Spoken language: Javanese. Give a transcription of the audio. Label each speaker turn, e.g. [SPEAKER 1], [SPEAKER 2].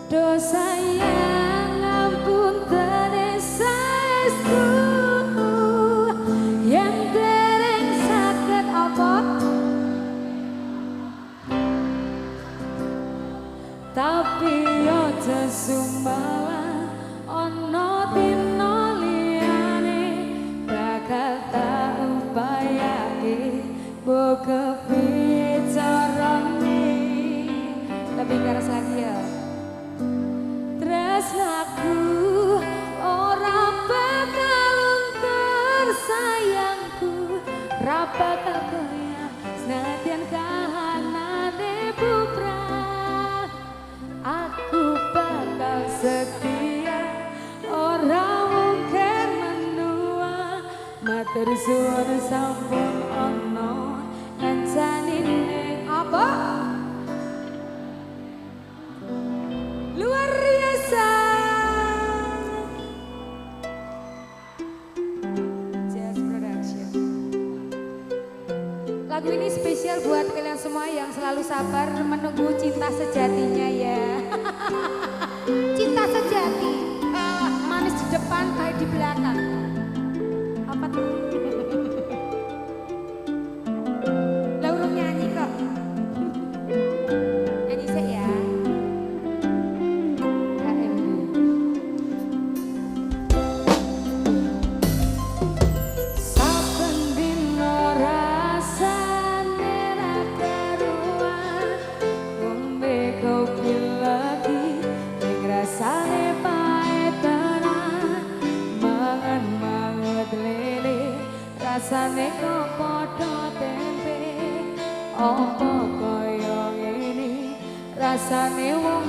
[SPEAKER 1] dosa yang ampun saestu yang dereng saged apa tapi aja sumalah ana dina liyane bakal tak upayake mbok kepiye carane tapi karas lagi ya tresnaku ora bakal luntur sayangku ora bakal goyah senadyan kahanane bubrah aku bakal setia ora mungkin menua matur suwun sampun ana kancanine apa luar biasa. Jazz Production. Lagu ini spesial buat kalian semua yang selalu sabar menunggu cinta sejatinya ya. Cinta sejati manis di depan baik di belakang. Apa tuh? Lah urung nyanyi kok. Nyanyi sih ya. Rasane kok padha tempe apa kaya ngene rasane wong